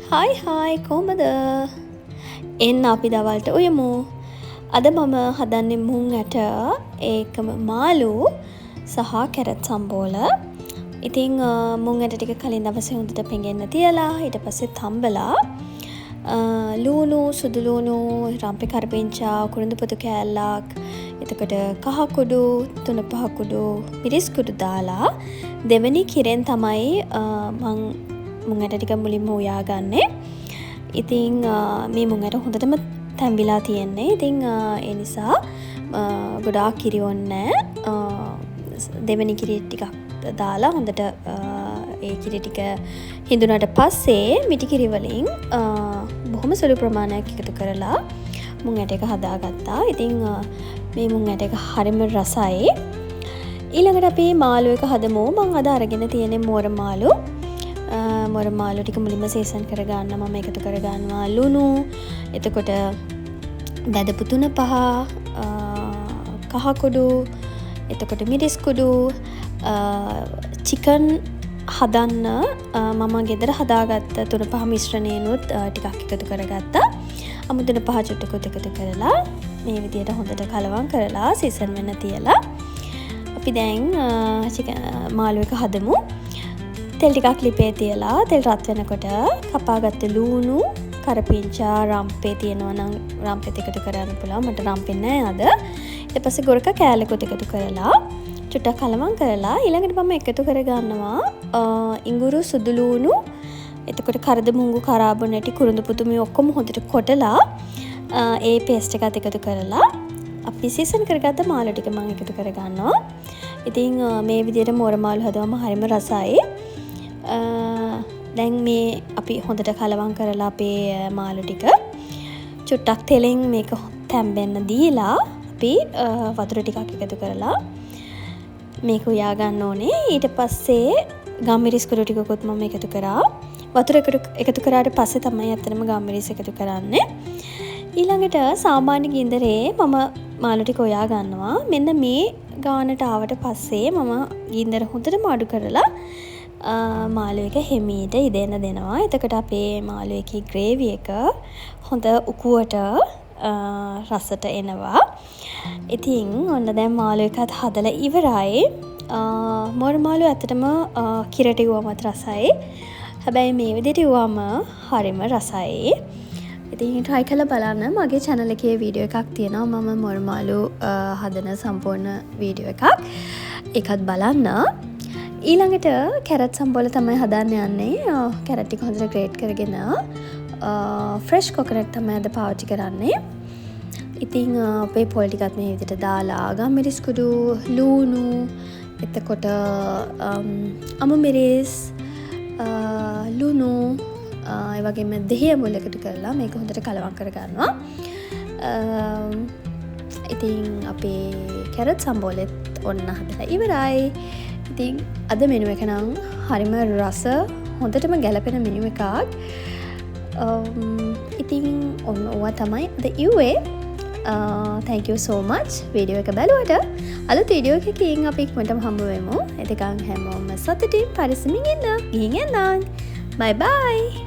Hi කොහමද? එන්න අපි දවල්ට උයමු. අද මම හදන්නේ මුං ඇට ඒකම මාළු සහ කැරට් සම්බෝල. ඉතින් මුං ඇට ටික කලින් දවසේ හොඳට පෙඟෙන්න තියලා ඊට පස්සේ තම්බලා ලූණු සුදු ලූණු රම්පේ කරපිංචා කුරුඳු පොතු කෑල්ලක් එතකොට කහ කුඩු තුන පහ කුඩු මිරිස් කුඩු දාලා දෙවෙනි කිරෙන් තමයි මං මුං ඇට ටික මුලින්ම උයාගන්නේ. ඉතින් මේ මුං ඇට හොඳටම තැම්බිලා තියෙන්නේ. ඉතින් ඒ නිසා ගොඩාක් කිරි ඕනේ නැහැ. දෙවෙනි කිරි ටිකක් දාලා හොඳට ඒ කිරි ටික හිඳුනට පස්සේ මිටි කිරි වලින් බොහොම සුළු ප්‍රමාණයක් එකතු කරලා මුං ඇට එක හදාගත්තා. ඉතින් මේ මුං ඇට එක හරිම රසයි. ඊළඟට අපි මාළු එක හදමු. මම අද අරගෙන තියෙන්නේ මෝර මාළු. මෝර මාළු ටික මුලින්ම සීසන් කරගන්න මම එකතු කරගන්නවා ලුණු, එතකොට බැදපු තුන පහ, කහ කුඩු, එතකොට මිරිස් කුඩු, චිකන් හදන්න මම ගෙදර හදාගත්ත තුන පහ මිශ්‍රණයනුත් ටිකක් එකතු කරගත්තා. අමුතුන පහ චුට්ටකුත් එකතු කරලා මේ විදියට හොඳට කලවම් කරලා සීසන් වෙන්න තියලා අපි දැන් මාළු එක හදමු. තෙල් ටිකක් ලිපේ තියලා තෙල් රත් වෙනකොට කපාගත්ත ලූණු, කරපිංචා, රම්පේ තියෙනවා නම් රම්පෙත් එකතු කරන්න පුළුවන්. මට රම්පේ නැහැ අද. ඊට පස්සේ ගොරක කෑල්ලකුත් එකතු කරලා චුට්ටක් කලවම් කරලා ඊළඟට මම එකතු කරගන්නවා ඉඟුරු, සුදු ලූණු, එතකොට කරද මුංගු, කරාබු නැටි, කුරුඳු පුතු මේ ඔක්කොම හොඳට කොටලා ඒ පේස්ට් එකත් එකතු කරලා අපි සීසන් කරගත්ත මාළු ටික මම එකතු කරගන්නවා. ඉතින් මේ විදිහට මෝර මාළු හදවම හරිම රසයි. දැන් මේ අපි හොඳට කලවම් කරලා අපේ මාළු ටික චුට්ටක් තෙලෙන් මේක තැම්බෙන්න දීලා අපි වතුර ටිකක් එකතු කරලා මේක උයා ගන්න ඕනේ. ඊට පස්සේ ගම්මිරිස් කුඩු ටිකකුත් මම එකතු කරා. වතුර එකතු කරාට පස්සේ තමයි අතනම ගම්මිරිස් එකතු කරන්නේ. ඊළඟට සාමාන්‍ය ගින්දරේ මම මාළු ටික උයා ගන්නවා. මෙන්න මේ ගානට ආවට පස්සේ මම ගින්දර හොඳටම අඩු කරලා මාළු එක හෙමීට ඉදෙන්න දෙනවා. එතකොට අපේ මාළු එකේ ග්‍රේවි එක හොඳ උකුවට රසට එනවා. ඉතින් ඔන්න දැන් මාළු එකත් හදලා ඉවරයි. මෝර මාළු ඇත්තටම කිරට ඉවුවමත් රසයි. හැබැයි මේ විදිහට ඉවුවම හරිම රසයි. ඉතින් try කරලා බලන්න. මගේ channel එකේ වීඩියෝ එකක් තියෙනවා. මම මෝර මාළු හදන සම්පූර්ණ වීඩියෝ එකක්. ඒකත් බලන්න. ඊළඟට කැරට් සම්බෝල තමයි හදන්න යන්නේ. කැරට් ටික හොඳට ග්‍රේට් කරගෙන ෆ්‍රෙෂ් කොකනට් තමයි අද පාවිච්චි කරන්නේ. ඉතින් අපේ පොල් ටිකත් මේ විදිහට දාලා ගම්මිරිස් කුඩු, ලූණු, එතකොට අමු මිරිස්, ලුණු, ඒ වගේම දෙහිය මුල් එකතු කරලා මේක හොඳට කලවම් කරගන්නවා. ඉතින් අපේ කැරට් සම්බෝලෙත් ඔන්න හදලා ඉවරයි. ඉතින් අද මෙනු එක නම් හරිම රස හොඳටම ගැලපෙන මෙනු එකක්. ඉතින් ඔන්න ඕවා තමයි අද ඉව්වේ. Thank you so much video එක බලුවට. අලුත් වීඩියෝ එකකින් අපි ඉක්මනටම හම්බ වෙමු. එතකන් හැමෝම සතුටින් පරිස්සමින් ඉන්න. ගිහින් එන්න. bye bye.